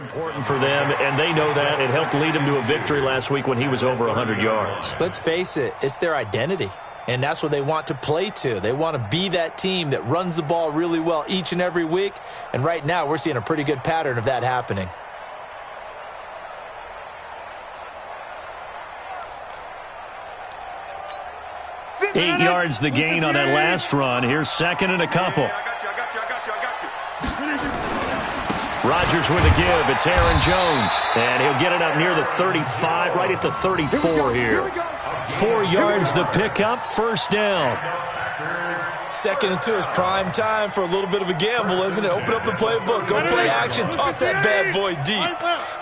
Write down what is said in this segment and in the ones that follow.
important for them, and they know that. It helped lead them to a victory last week when he was over 100 yards. Let's face it, it's their identity, and that's what they want to play to. They want to be that team that runs the ball really well each and every week, and right now we're seeing a pretty good pattern of that happening. Eight yards the gain on that last run. Here's second and a couple. Rodgers with a give. It's Aaron Jones. And he'll get it up near the 35, right at the 34 here. 4 yards the pickup, first down. Second and 2 is prime time for a little bit of a gamble, isn't it? Open up the playbook, go play action, toss that bad boy deep.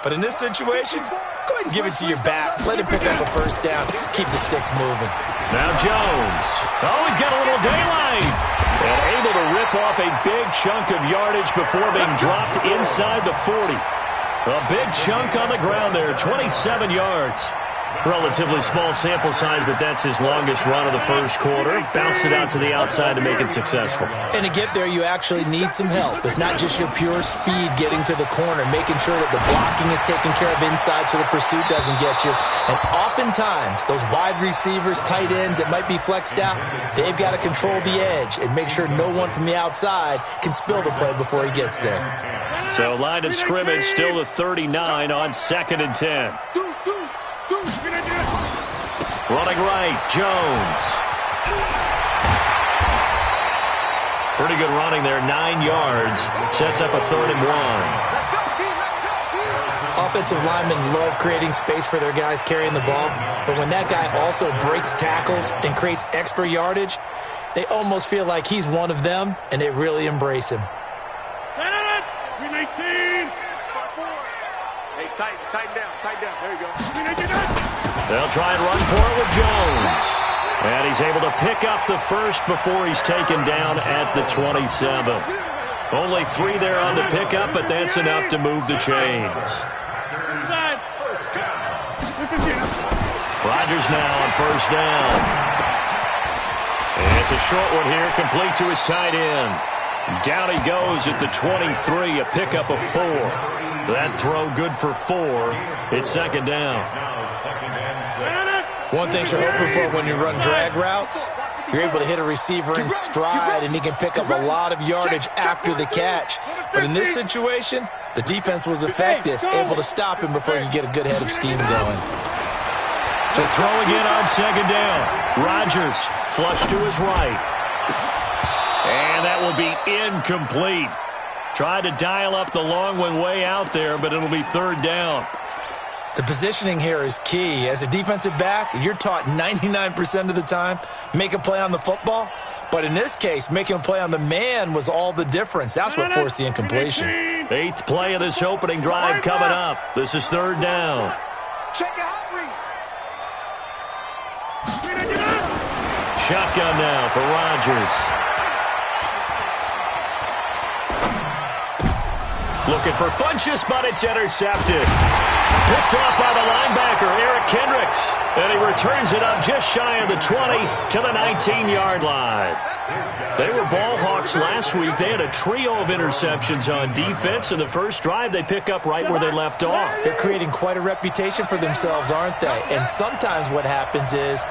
But in this situation, go ahead and give it to your back. Let him pick up a first down. Keep the sticks moving. Now Jones. Oh, he's got a little daylight. And able to rip off a big chunk of yardage before being dropped inside the 40. A big chunk on the ground there, 27 yards. Relatively small sample size, but that's his longest run of the first quarter. Bounced it out to the outside to make it successful. And to get there, you actually need some help. It's not just your pure speed getting to the corner, making sure that the blocking is taken care of inside so the pursuit doesn't get you. And oftentimes, those wide receivers, tight ends that might be flexed out, they've got to control the edge and make sure no one from the outside can spill the play before he gets there. So line of scrimmage still the 39 on 2nd and 10. Running right, Jones. Pretty good running there, 9 yards. Sets up a 3rd and 1. Offensive linemen love creating space for their guys carrying the ball, but when that guy also breaks tackles and creates extra yardage, they almost feel like he's one of them, and they really embrace him. Hey, tighten down. There you go. They'll try and run for it with Jones. And he's able to pick up the first before he's taken down at the 27. Only 3 there on the pickup, but that's enough to move the chains. Rodgers now on first down. And it's a short one here, complete to his tight end. Down he goes at the 23, a pickup of 4. That throw good for 4. It's 2nd down. One thing you're hoping for when you run drag routes, you're able to hit a receiver in stride, and he can pick up a lot of yardage after the catch. But in this situation, the defense was effective, able to stop him before you get a good head of steam going. So throw again on 2nd down. Rodgers flush to his right. And that will be incomplete. Tried to dial up the long one way out there, but it'll be 3rd down. The positioning here is key. As a defensive back, you're taught 99% of the time, make a play on the football. But in this case, making a play on the man was all the difference. That's what forced the incompletion. 8th play of this opening drive coming up. This is 3rd down. Check out read. Shotgun now for Rodgers. Looking for Funchess, but it's intercepted. Picked off by the linebacker, Eric Kendricks. And he returns it up just shy of the 20 to the 19-yard line. They were ball hawks last week. They had a trio of interceptions on defense. In the first drive, they pick up right where they left off. They're creating quite a reputation for themselves, aren't they? And sometimes what happens is,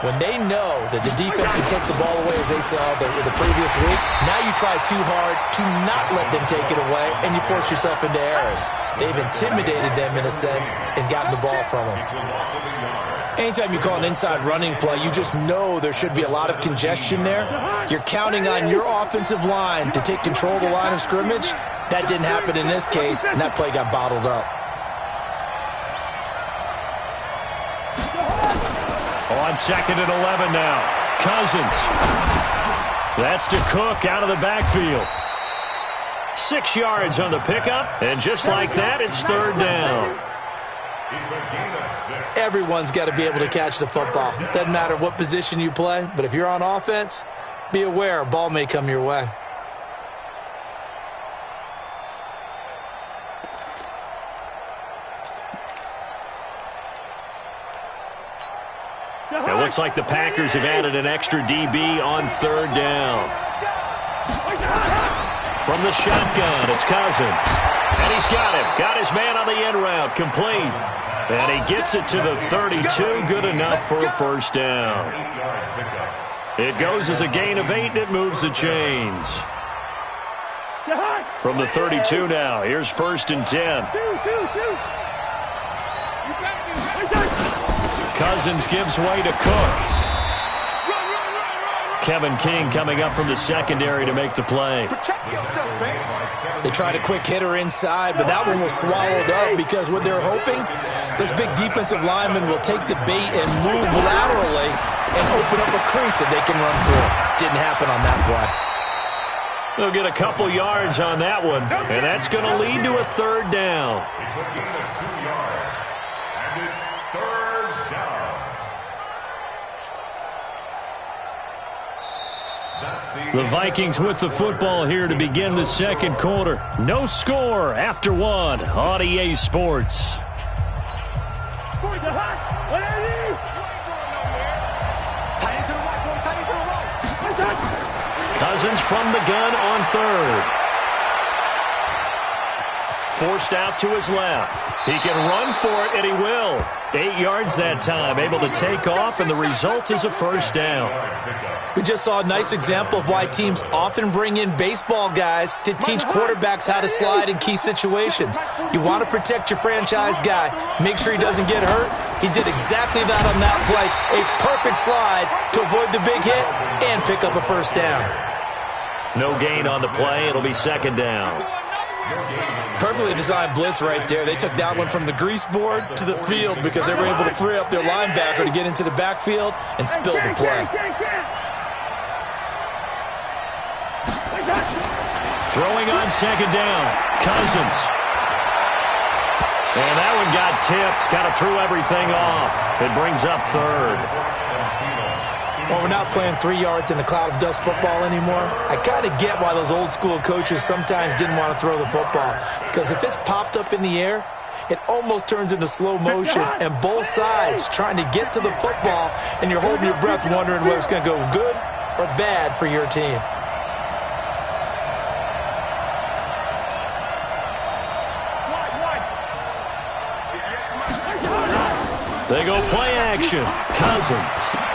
when they know that the defense can take the ball away as they saw the previous week, now you try too hard to not let them take it away, and you force yourself into errors. They've intimidated them in a sense and gotten the ball from them. Anytime you call an inside running play, you just know there should be a lot of congestion there. You're counting on your offensive line to take control of the line of scrimmage. That didn't happen in this case, and that play got bottled up. On 2nd and 11 now. Cousins. That's to Cook out of the backfield. 6 yards on the pickup, and just like that, it's 3rd down. Everyone's got to be able to catch the football. Doesn't matter what position you play, but if you're on offense, be aware a ball may come your way. It looks like the Packers have added an extra DB on 3rd down. From the shotgun, it's Cousins. And he's got him. Got his man handoff complete. And he gets it to the 32. Good enough for a first down. It goes as a gain of 8, and it moves the chains. From the 32 now, here's 1st and 10. Cousins gives way to Cook. Kevin King coming up from the secondary to make the play. They tried a quick hitter inside, but that one was swallowed up because what they're hoping, this big defensive lineman will take the bait and move laterally and open up a crease that they can run through. Didn't happen on that play. They'll get a couple yards on that one, and that's going to lead to a 3rd down. It's going to give us 2 yards, and it's 3rd down. The Vikings with the football here to begin the 2nd quarter. No score after 1 on EA Sports. Cousins from the gun on 3rd. Forced out to his left. He can run for it, and he will. 8 yards that time, able to take off, and the result is a first down. We just saw a nice example of why teams often bring in baseball guys to teach quarterbacks how to slide in key situations. You want to protect your franchise guy. Make sure he doesn't get hurt. He did exactly that on that play. A perfect slide to avoid the big hit and pick up a first down. No gain on the play. It'll be 2nd down. Perfectly designed blitz right there. They took that one from the grease board to the field because they were able to free up their linebacker to get into the backfield and spill the play. Throwing on 2nd down. Cousins. And that one got tipped. Kind of threw everything off. It brings up 3rd. Well, we're not playing 3 yards in a cloud of dust football anymore. I kind of get why those old school coaches sometimes didn't want to throw the football. Because if it's popped up in the air, it almost turns into slow motion. And both sides trying to get to the football, and you're holding your breath wondering whether it's going to go good or bad for your team. They go play action. Cousins.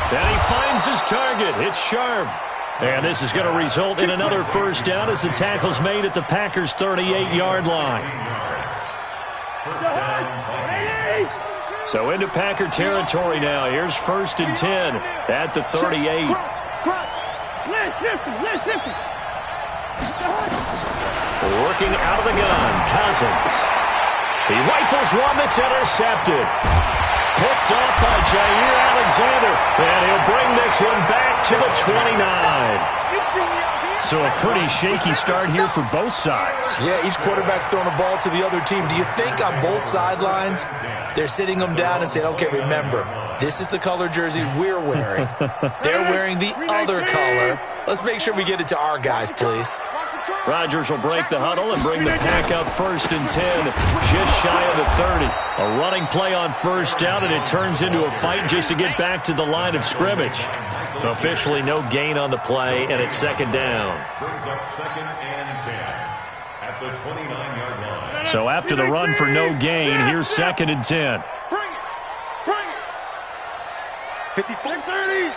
And he finds his target. It's sharp. And this is going to result in another first down as the tackle's made at the Packers' 38-yard line. So into Packer territory now. Here's 1st and 10 at the 38. Working out of the gun. Cousins. He rifles one that's intercepted. Picked up by Jair Alexander. And he'll bring this one back to the 29. So a pretty shaky start here for both sides. Yeah, each quarterback's throwing the ball to the other team. Do you think on both sidelines they're sitting them down and saying, okay, remember, this is the color jersey we're wearing. They're wearing the other color. Let's make sure we get it to our guys, please. Rodgers will break the huddle and bring the Pack up 1st and 10, just shy of the 30. A running play on first down, and it turns into a fight just to get back to the line of scrimmage. Officially no gain on the play, and it's 2nd down. Brings up 2nd and 10 at the 29-yard line. So after the run for no gain, here's 2nd and 10. Bring it. Bring it. 54. 30.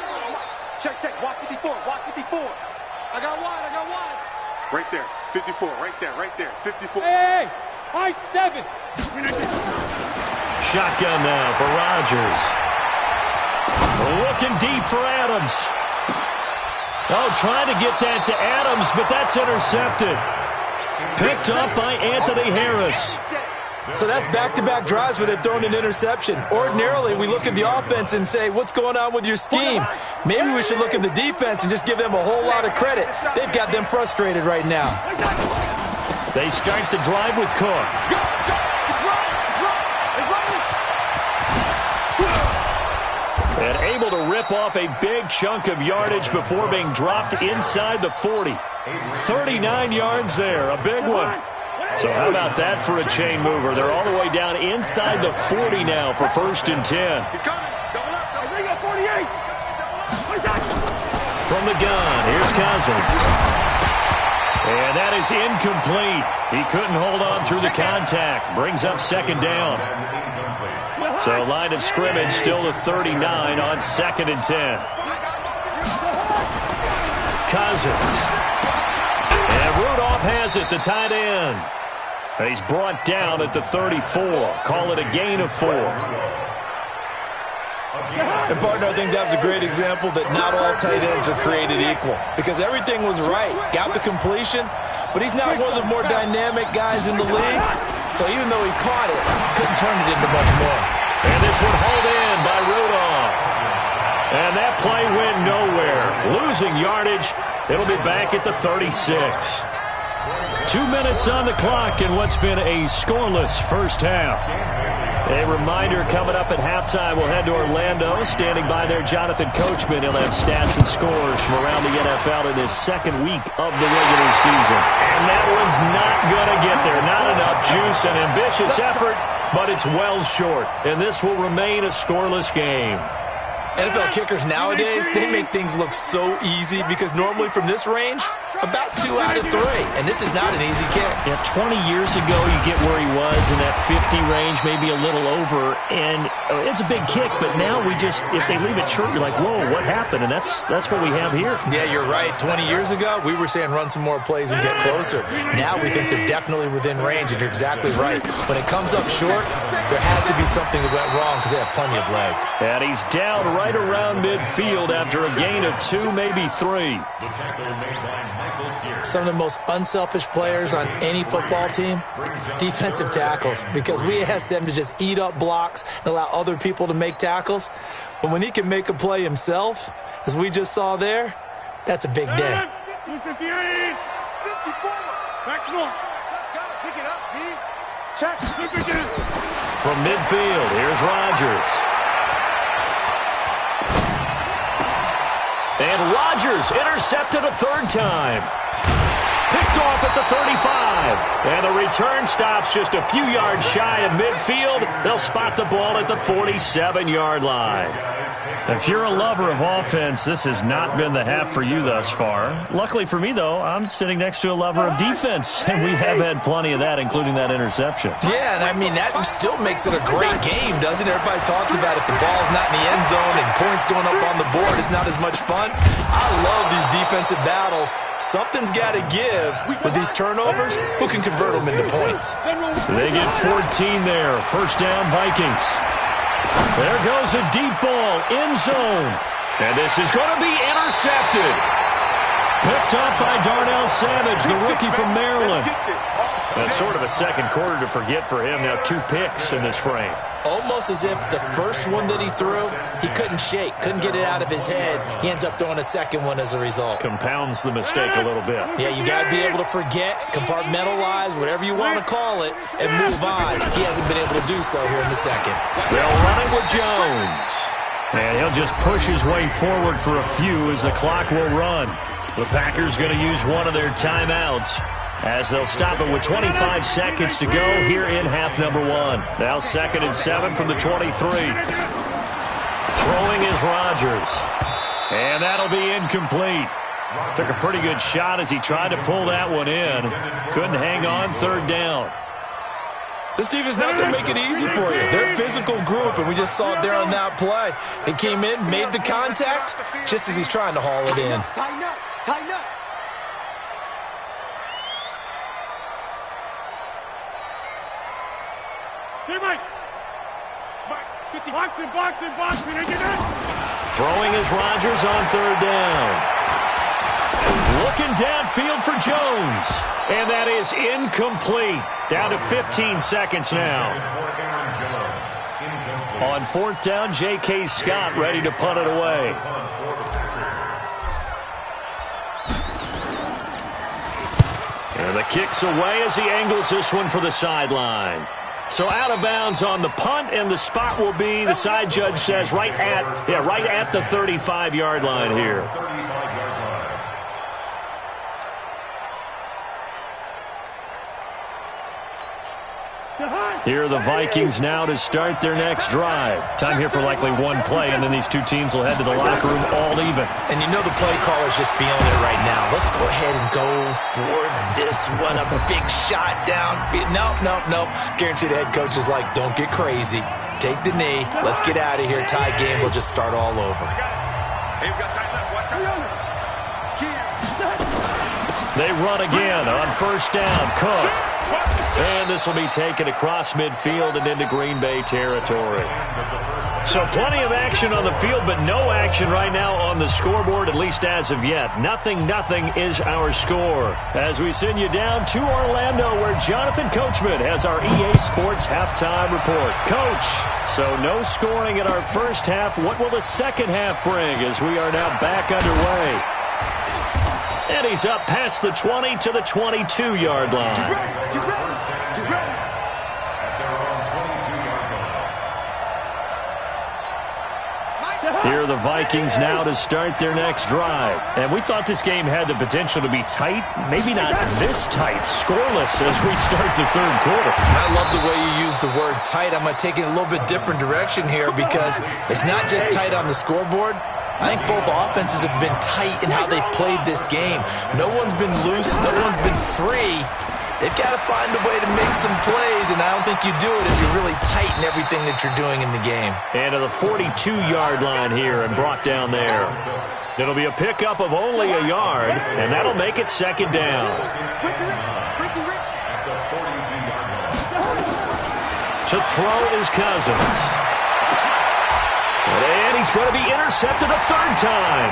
Check. Watch 54. Watch 54. I got wide. Right there. 54. Right there. 54. Hey. I-7. Shotgun now for Rodgers. Looking deep for Adams. Oh, trying to get that to Adams, but that's intercepted. Picked up by Anthony Harris. So that's back-to-back drives where they've thrown an interception. Ordinarily, we look at the offense and say, what's going on with your scheme? Maybe we should look at the defense and just give them a whole lot of credit. They've got them frustrated right now. They start the drive with Cook. And able to rip off a big chunk of yardage before being dropped inside the 40. 39 yards there, a big one. So how about that for a chain mover? They're all the way down inside the 40 now for 1st and 10. He's coming. Double up. 48. From the gun, here's Cousins. And that is incomplete. He couldn't hold on through the contact. Brings up second down. So line of scrimmage still to 39 on 2nd and 10. Cousins. And Rudolph has it, the tight end. And he's brought down at the 34. Call it a gain of 4. And, partner, I think that was a great example that not all tight ends are created equal. Because everything was right. Got the completion, but he's not one of the more dynamic guys in the league. So even though he caught it, couldn't turn it into much more. And this one hauled in by Rudolph. And that play went nowhere. Losing yardage. It'll be back at the 36. 2 minutes on the clock in what's been a scoreless first half. A reminder coming up at halftime, we'll head to Orlando. Standing by there, Jonathan Coachman. He'll have stats and scores from around the NFL in his second week of the regular season. And that one's not going to get there. Not enough juice, an ambitious effort, but it's well short. And this will remain a scoreless game. NFL kickers nowadays, they make things look so easy because normally from this range, about 2 out of 3. And this is not an easy kick. Yeah, 20 years ago, you get where he was in that 50 range, maybe a little over. And it's a big kick, but now we just, if they leave it short, you're like, whoa, what happened? And that's what we have here. Yeah, you're right. 20 years ago, we were saying run some more plays and get closer. Now we think they're definitely within range, and you're exactly right. When it comes up short, there has to be something that went wrong because they have plenty of leg. And he's down right around midfield after a gain of 2, maybe 3. Some of the most unselfish players on any football team, defensive tackles, because we ask them to just eat up blocks and allow other people to make tackles. But when he can make a play himself, as we just saw there, that's a big day. 258, 54. Back north. Pick it up, D. Check. From midfield, here's Rodgers. And Rodgers intercepted a 3rd time. Picked off at the 35. And the return stops just a few yards shy of midfield. They'll spot the ball at the 47-yard line. If you're a lover of offense, this has not been the half for you thus far. Luckily for me, though, I'm sitting next to a lover of defense, and we have had plenty of that, including that interception. Yeah, and I mean, that still makes it a great game, doesn't it? Everybody talks about if the ball's not in the end zone and points going up on the board, it's not as much fun. I love these defensive battles. Something's got to give with these turnovers. Who can convert them into points? They get 14 there. First down, Vikings. There goes a deep ball, end zone. And this is going to be intercepted. Picked up by Darnell Savage, the rookie from Maryland. That's sort of a second quarter to forget for him. Now 2 picks in this frame. Almost as if the first one that he threw, he couldn't shake, couldn't get it out of his head. He ends up throwing a second one as a result. Compounds the mistake a little bit. Yeah, you got to be able to forget, compartmentalize, whatever you want to call it, and move on. He hasn't been able to do so here in the second. They'll run it with Jones. And he'll just push his way forward for a few as the clock will run. The Packers going to use one of their timeouts as they'll stop it with 25 seconds to go here in half number 1. Now 2nd and 7 from the 23. Throwing is Rodgers. And that'll be incomplete. Took a pretty good shot as he tried to pull that one in. Couldn't hang on, 3rd down. This defense not going to make it easy for you. They're a physical group, and we just saw it there on that play. He came in, made the contact, just as he's trying to haul it in. Tighten up. Tighten up. Hey, Mike. Boxing. I get it. Throwing is Rodgers on 3rd down. Looking downfield for Jones. And that is incomplete. Down to 15 seconds now. On 4th down, J.K. Scott ready to punt it away. And the kick's away as he angles this one for the sideline. So out of bounds on the punt, and the spot will be, the side judge says, right at the 35-yard line here. Here are the Vikings now to start their next drive. Time here for likely one play, and then these two teams will head to the locker room all even. And you know the play caller's just feeling it right now. Let's go ahead and go for this one. A big shot down. Nope. Guarantee the head coach is like, don't get crazy. Take the knee. Let's get out of here. Tie game. We'll just start all over. Hey, we got tight left. Watch out. They run again on first down. Cook. And this will be taken across midfield and into Green Bay territory. So plenty of action on the field, but no action right now on the scoreboard, at least as of yet. 0-0 is our score. As we send you down to Orlando, where Jonathan Coachman has our EA Sports halftime report. Coach, so no scoring in our first half. What will the second half bring as we are now back underway? And he's up past the 20 to the 22-yard line. Get ready. Here are the Vikings now to start their next drive. And we thought this game had the potential to be tight. Maybe not this tight, scoreless as we start the third quarter. I love the way you use the word tight. I'm going to take it in a little bit different direction here because it's not just tight on the scoreboard. I think both offenses have been tight in how they've played this game. No one's been loose. No one's been free. They've got to find a way to make some plays, and I don't think you do it if you're really tight in everything that you're doing in the game. And to the 42-yard line here and brought down there. It'll be a pickup of only a yard, and that'll make it second down. To throw is Cousins. And he's going to be intercepted a third time.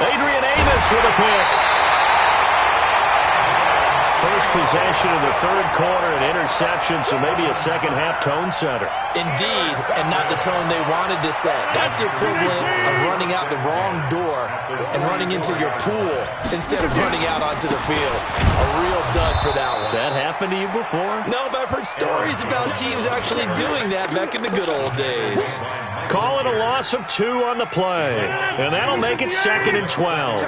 Adrian Amos with a pick. First possession of the third quarter, an interception, so maybe a second-half tone setter. Indeed, and not the tone they wanted to set. That's the equivalent of running out the wrong door and running into your pool instead of running out onto the field. A real dud for that one. Has that happened to you before? No, but I've heard stories about teams actually doing that back in the good old days. Call it a loss of 2 on the play, and that'll make it 2nd and 12.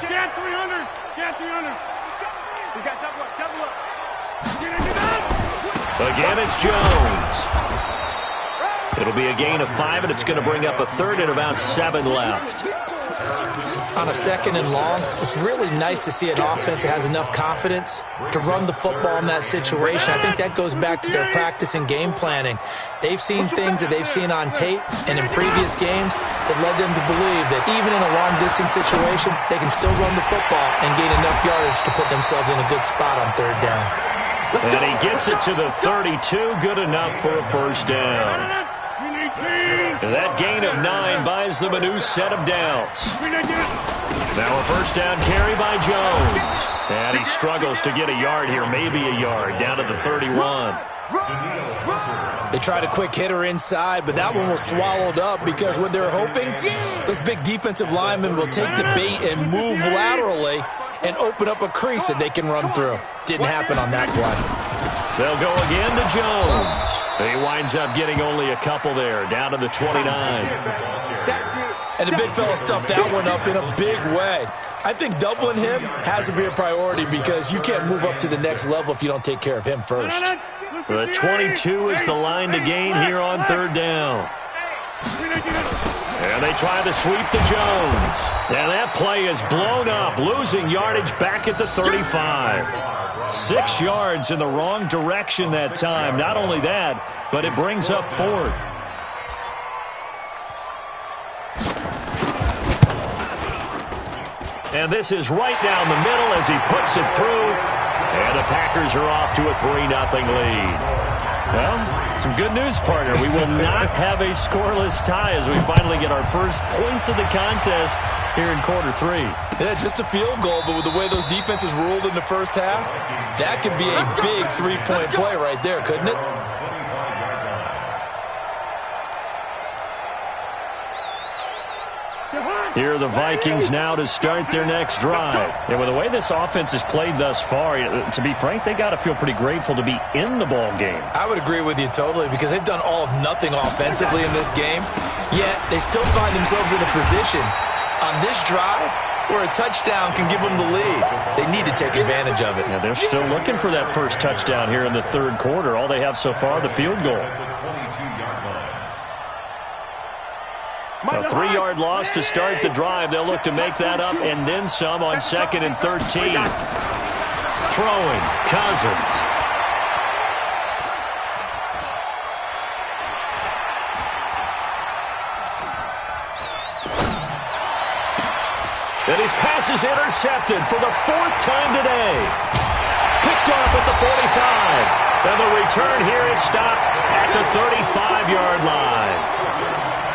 Get 300. Get 300. We got double up. Again, it's Jones. It'll be a gain of 5, and it's going to bring up a third and about 7 left. On a second and long, it's really nice to see an offense that has enough confidence to run the football in that situation. I think that goes back to their practice and game planning. They've seen things that they've seen on tape and in previous games that led them to believe that even in a long-distance situation, they can still run the football and gain enough yardage to put themselves in a good spot on third down. And he gets it to the 32, good enough for a first down. That gain of 9 buys them a new set of downs. Now a first down carry by Jones. And he struggles to get a yard here, maybe a yard, down to the 31. They tried a quick hitter inside, but that one was swallowed up because what they're hoping, those big defensive linemen will take the bait and move laterally and open up a crease that they can run through. Didn't happen on that play. They'll go again to Jones. He winds up getting only a couple there, down to the 29. And the big fella stuffed that one up in a big way. I think doubling him has to be a priority because you can't move up to the next level if you don't take care of him first. The 22 is the line to gain here on third down. And they try to sweep to Jones. And that play is blown up, losing yardage back at the 35. 6 yards in the wrong direction that time. Not only that, but it brings up fourth. And this is right down the middle as he puts it through. And the Packers are off to a 3-0 lead. Well, some good news, partner. We will not have a scoreless tie as we finally get our first points of the contest here in quarter 3. Yeah, just a field goal, but with the way those defenses ruled in the first half, that could be a big 3-point play right there, couldn't it? Here are the Vikings now to start their next drive. And with the way this offense has played thus far, to be frank, they got to feel pretty grateful to be in the ball game. I would agree with you totally because they've done all of nothing offensively in this game, yet they still find themselves in a position on this drive where a touchdown can give them the lead. They need to take advantage of it. Yeah, they're still looking for that first touchdown here in the third quarter. All they have so far, the field goal. A 3-yard loss to start the drive. They'll look to make that up and then some on 2nd and 13. Throwing, Cousins. And his pass is intercepted for the 4th time today. Picked off at the 45. And the return here is stopped at the 35-yard line.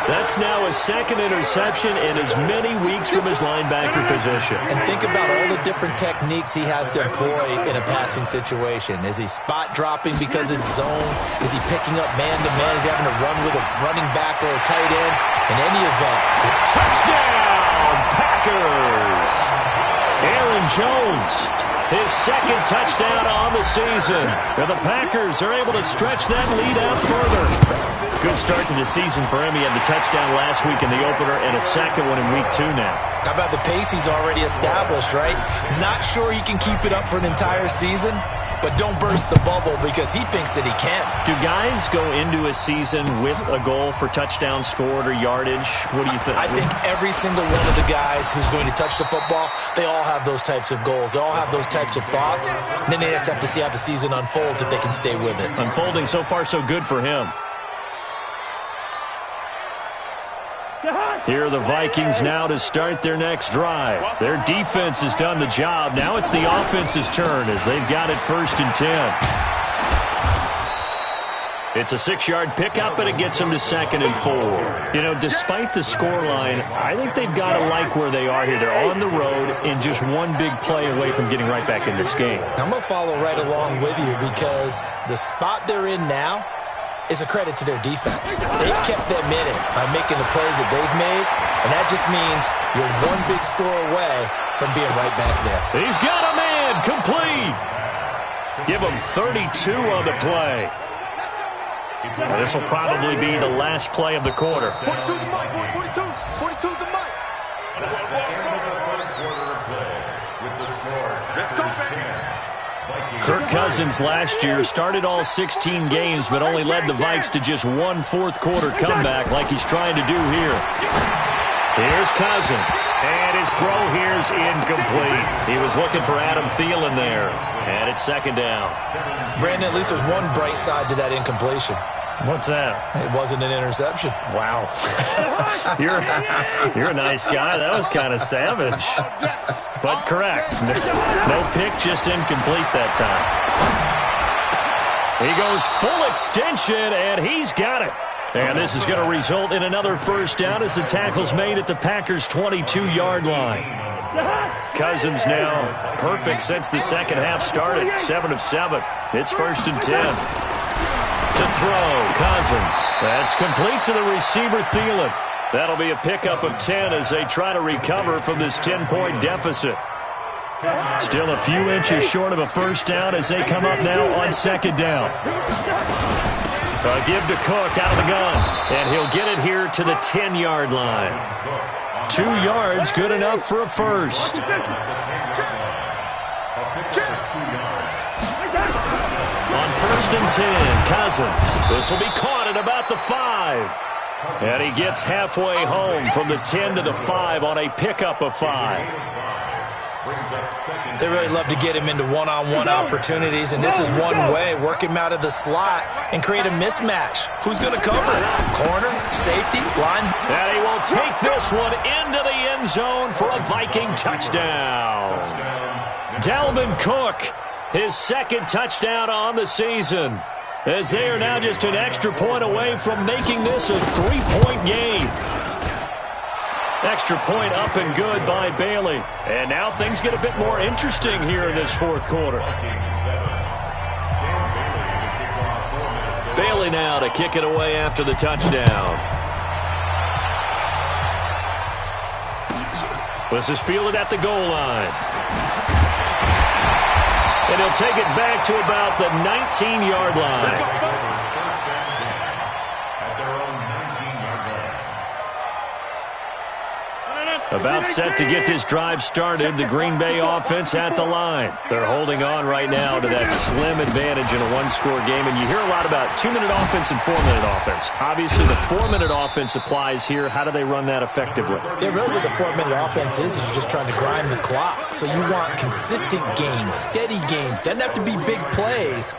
That's now his 2nd interception in as many weeks from his linebacker position. And think about all the different techniques he has to employ in a passing situation. Is he spot dropping because it's zone? Is he picking up man-to-man? Is he having to run with a running back or a tight end? In any event, touchdown, Packers! Aaron Jones, his 2nd touchdown on the season. And the Packers are able to stretch that lead out further. Good start to the season for him. He had the touchdown last week in the opener and a 2nd one in week 2 now. How about the pace he's already established, right? Not sure he can keep it up for an entire season, but don't burst the bubble because he thinks that he can. Do guys go into a season with a goal for touchdown scored or yardage? What do you think? I think every single one of the guys who's going to touch the football, they all have those types of goals. They all have those types of thoughts. And then they just have to see how the season unfolds if they can stay with it. Unfolding so far so good for him. Here are the Vikings now to start their next drive. Their defense has done the job. Now it's the offense's turn as they've got it 1st and 10. It's a 6-yard pickup, and it gets them to 2nd and 4. You know, despite the scoreline, I think they've got to like where they are here. They're on the road and just one big play away from getting right back in this game. I'm going to follow right along with you because the spot they're in now is a credit to their defense. They've kept them in it by making the plays that they've made, and that just means you're one big score away from being right back there. He's got a man complete. Give him 32 on the play. This will probably be the last play of the quarter. 42 to Mike, 42 to Mike. Let's go, baby. Kirk Cousins last year started all 16 games but only led the Vikes to just one fourth-quarter comeback like he's trying to do here. Here's Cousins, and his throw here's incomplete. He was looking for Adam Thielen there, and it's 2nd down. Brandon, at least there's one bright side to that incompletion. What's that? It wasn't an interception. Wow. You're a nice guy. That was kind of savage. But correct. No pick, just incomplete that time. He goes full extension, and he's got it. And this is going to result in another 1st down as the tackle's made at the Packers' 22-yard line. Cousins now perfect since the 2nd half started, 7 of 7. It's 1st and 10. To throw, Cousins. That's complete to the receiver, Thielen. That'll be a pickup of 10 as they try to recover from this 10-point deficit. Still a few inches short of a 1st down as they come up now on 2nd down. A give to Cook out of the gun, and he'll get it here to the 10-yard line. 2 yards, good enough for a 1st. On 1st and 10, Cousins. This will be caught at about the 5. And he gets halfway home from the 10 to the 5 on a pickup of 5. They really love to get him into one-on-one opportunities, and this is one way. Work him out of the slot and create a mismatch. Who's going to cover it? Corner, safety, line? And he will take this one into the end zone for a Viking touchdown. Dalvin Cook, his 2nd touchdown on the season, as they are now just an extra point away from making this a 3-point game. Extra point up and good by Bailey. And now things get a bit more interesting here in this 4th quarter. Bailey now to kick it away after the touchdown. This is fielded at the goal line. And he'll take it back to about the 19-yard line. About set to get this drive started, the Green Bay offense at the line. They're holding on right now to that slim advantage in a one-score game, and you hear a lot about 2-minute offense and 4-minute offense. Obviously, the 4-minute offense applies here. How do they run that effectively? Yeah, really what the 4-minute offense is you're just trying to grind the clock. So you want consistent gains, steady gains. Doesn't have to be big plays,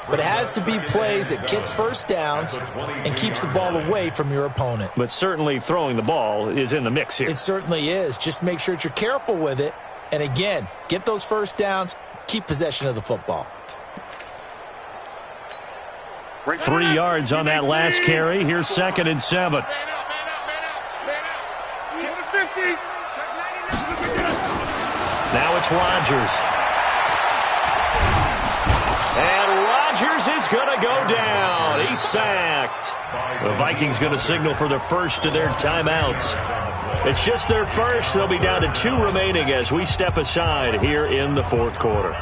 but it has to be plays that gets first downs and keeps the ball away from your opponent. But certainly throwing the ball is in the mix here. It certainly is. Just make sure that you're careful with it. And again, get those first downs, keep possession of the football. 3 yards on that last carry. Here's 2nd and 7. Now it's Rodgers. And Rodgers is going to go down. He's sacked. The Vikings going to signal for the first of their timeouts. It's just their first. They'll be down to 2 remaining as we step aside here in the 4th quarter.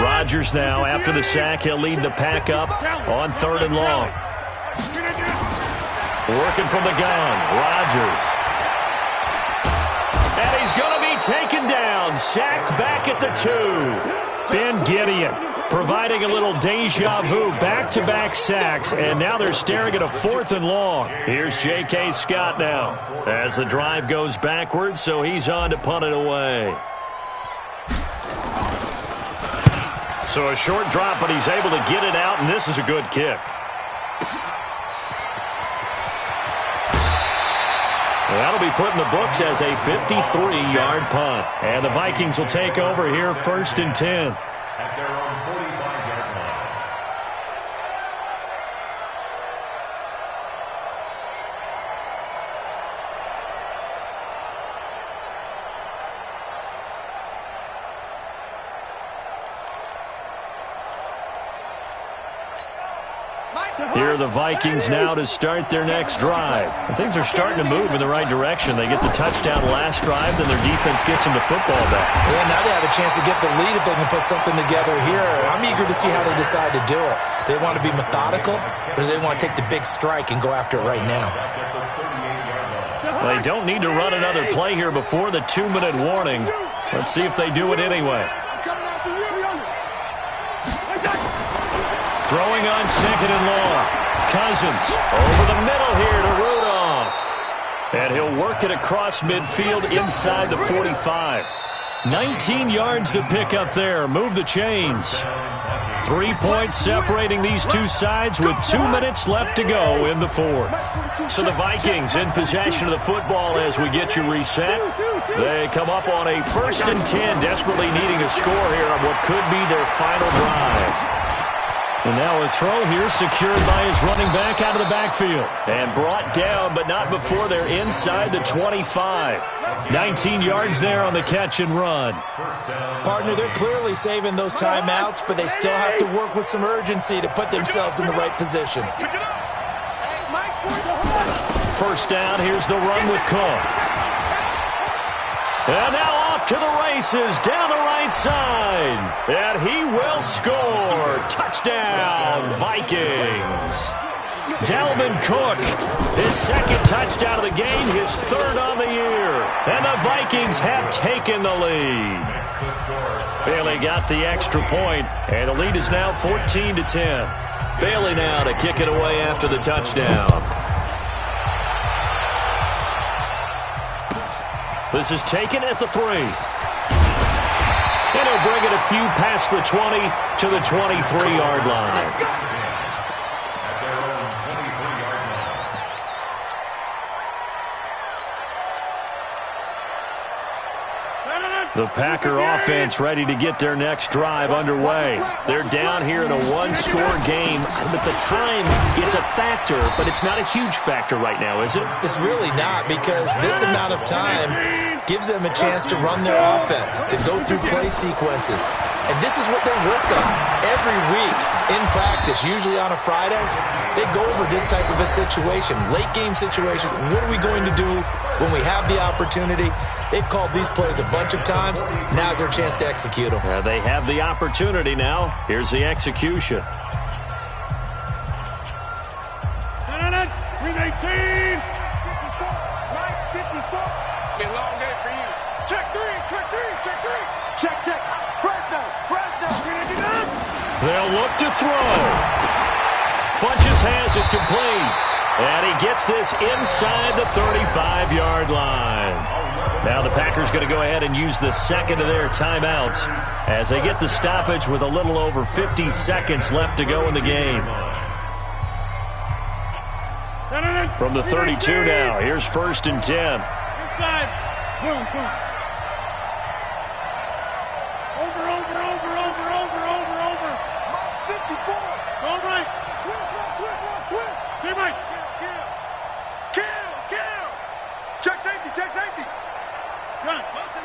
Rodgers now, after the sack, he'll lead the pack up on 3rd and long. Working from the gun, Rodgers. And he's going to be taken down, sacked back at the 2. Ben Gideon providing a little deja vu, back-to-back sacks, and now they're staring at a 4th and long. Here's J.K. Scott now as the drive goes backwards, so he's on to punt it away. So a short drop, but he's able to get it out, and this is a good kick. That'll be put in the books as a 53-yard punt. And the Vikings will take over here 1st and 10. At their own 45-yard line. Here are the Vikings now to start their next drive. And things are starting to move in the right direction. They get the touchdown last drive, then their defense gets them the football back. Yeah, now they have a chance to get the lead if they can put something together here. I'm eager to see how they decide to do it. Do they want to be methodical, or do they want to take the big strike and go after it right now? They don't need to run another play here before the 2-minute warning. Let's see if they do it anyway. Throwing on 2nd and long. Cousins over the middle here to Rudolph. And he'll work it across midfield inside the 45. 19 yards to pick up there. Move the chains. 3 points separating these two sides with 2 minutes left to go in the 4th. So the Vikings in possession of the football as we get you reset. They come up on a 1st and 10, desperately needing a score here on what could be their final drive. And now a throw here secured by his running back out of the backfield. And brought down, but not before they're inside the 25. 19 yards there on the catch and run. Partner, they're clearly saving those timeouts, but they still have to work with some urgency to put themselves in the right position. First down, here's the run with Cook. And now off to the races down the right side. And he will score. Touchdown, Vikings. Dalvin Cook, his 2nd touchdown of the game, his 3rd on the year. And the Vikings have taken the lead. Bailey got the extra point, and the lead is now 14-10. Bailey now to kick it away after the touchdown. This is taken at the 3. And he'll bring it a few past the 20 to the 23-yard line. The Packer offense ready to get their next drive underway. They're down here in a one-score game, but the time, it's a factor, but it's not a huge factor right now, is it? It's really not, because this amount of time gives them a chance to run their offense, to go through play sequences. And this is what they work on every week in practice, usually on a Friday. They go over this type of a situation, late game situation. What are we going to do when we have the opportunity? They've called these plays a bunch of times. Now's their chance to execute them. They have the opportunity now. Here's the execution. 318. 54. Right, 54. It's been a long day for you. Check three, check three, check three. Check, check. Fresno, Fresno. 399. They'll look to throw. Funches has it complete. And he gets this inside the 35-yard line. Now the Packers going to go ahead and use the second of their timeouts as they get the stoppage with a little over 50 seconds left to go in the game. From the 32 now, here's 1st and 10. Inside. Boom, boom. Over. 54. All right. Twist. Stay right. Kill. Check safety. Run. Motion.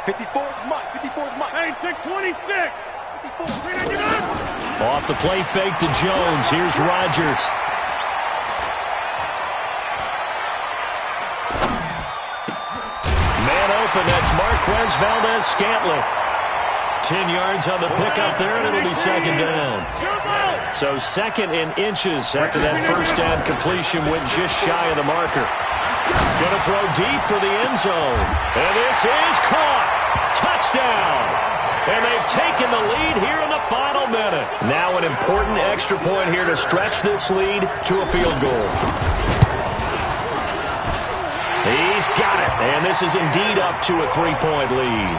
54's Mike. Hey, take 26. 54. 399. Off the play fake to Jones. Here's Rodgers. Man open. That's Marquez Valdez-Scantling. 10 yards on the pickup there, and it'll be second down. So 2nd and inches after that first down completion went just shy of the marker. Going to throw deep for the end zone. And this is caught. Touchdown. And they've taken the lead here in the final minute. Now an important extra point here to stretch this lead to a field goal. He's got it. And this is indeed up to a 3-point lead.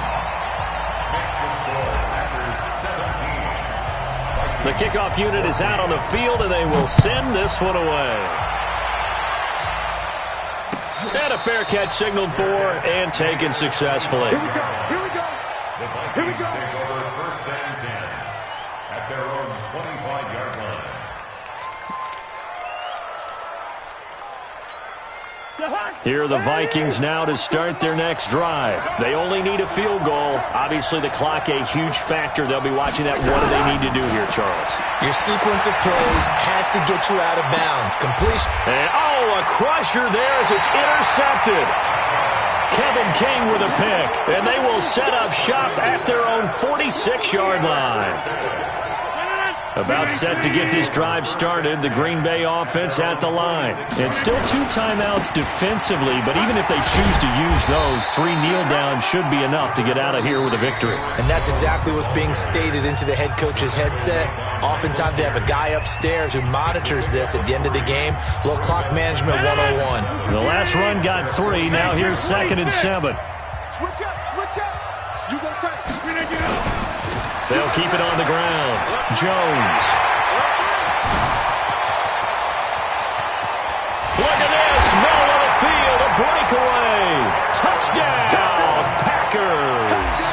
The kickoff unit is out on the field, and they will send this one away. And a fair catch signaled for and taken successfully. Here we go. Take over 1st and 10 at their own 25-yard line. Here are the Vikings now to start their next drive. They only need a field goal. Obviously, the clock a huge factor. They'll be watching that. What do they need to do here, Charles? Your sequence of plays has to get you out of bounds. Completion. And, a crusher there as it's intercepted. Kevin King with a pick, and they will set up shop at their own 46-yard line. About set to get this drive started, the Green Bay offense at the line. It's still 2 timeouts defensively, but even if they choose to use those, 3 kneel downs should be enough to get out of here with a victory. And that's exactly what's being stated into the head coach's headset. Oftentimes they have a guy upstairs who monitors this at the end of the game. Little clock management 101. The last run got 3. Now here's 2nd and 7. Switch up. You go tight. They'll keep it on the ground. Jones. Look at this. Middle of the field. A breakaway. Touchdown, Packers.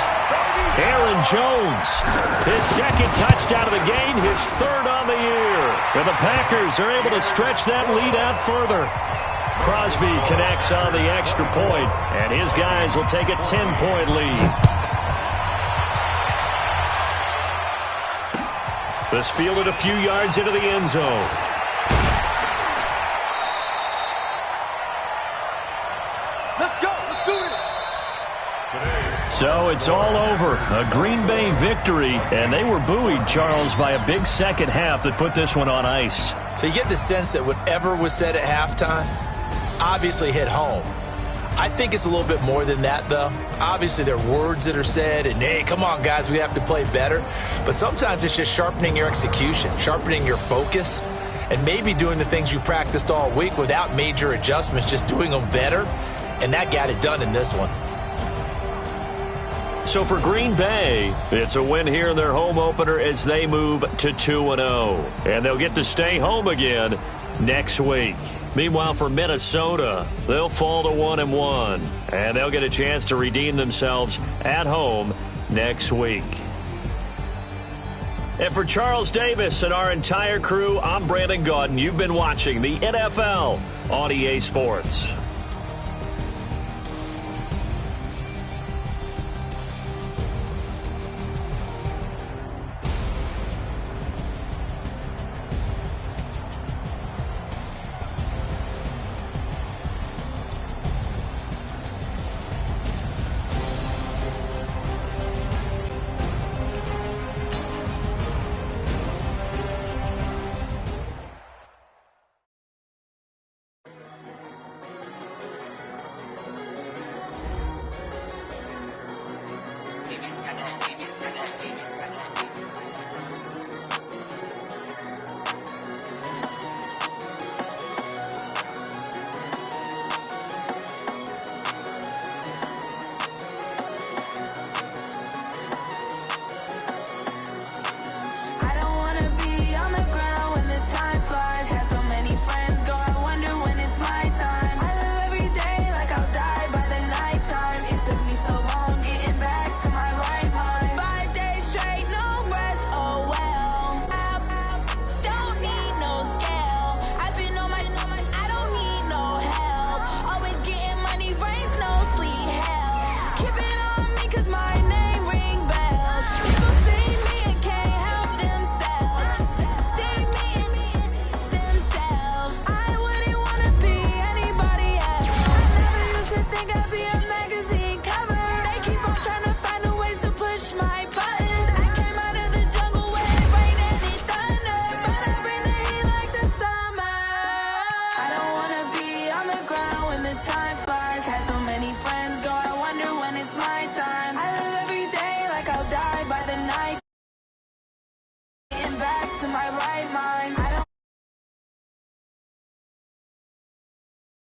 Aaron Jones. His 2nd touchdown of the game. His 3rd on the year. And the Packers are able to stretch that lead out further. Crosby connects on the extra point, and his guys will take a 10-point lead. This fielded a few yards into the end zone. Let's go. Let's do this. So it's all over. A Green Bay victory, and they were buoyed, Charles, by a big second half that put this one on ice. So you get the sense that whatever was said at halftime obviously hit home. I think it's a little bit more than that, though. Obviously, there are words that are said, and, hey, come on, guys, we have to play better. But sometimes it's just sharpening your execution, sharpening your focus, and maybe doing the things you practiced all week without major adjustments, just doing them better, and that got it done in this one. So for Green Bay, it's a win here in their home opener as they move to 2-0. And they'll get to stay home again next week. Meanwhile, for Minnesota, they'll fall to 1-1, and they'll get a chance to redeem themselves at home next week. And for Charles Davis and our entire crew, I'm Brandon Gaudin. You've been watching the NFL on EA Sports. in my right mind.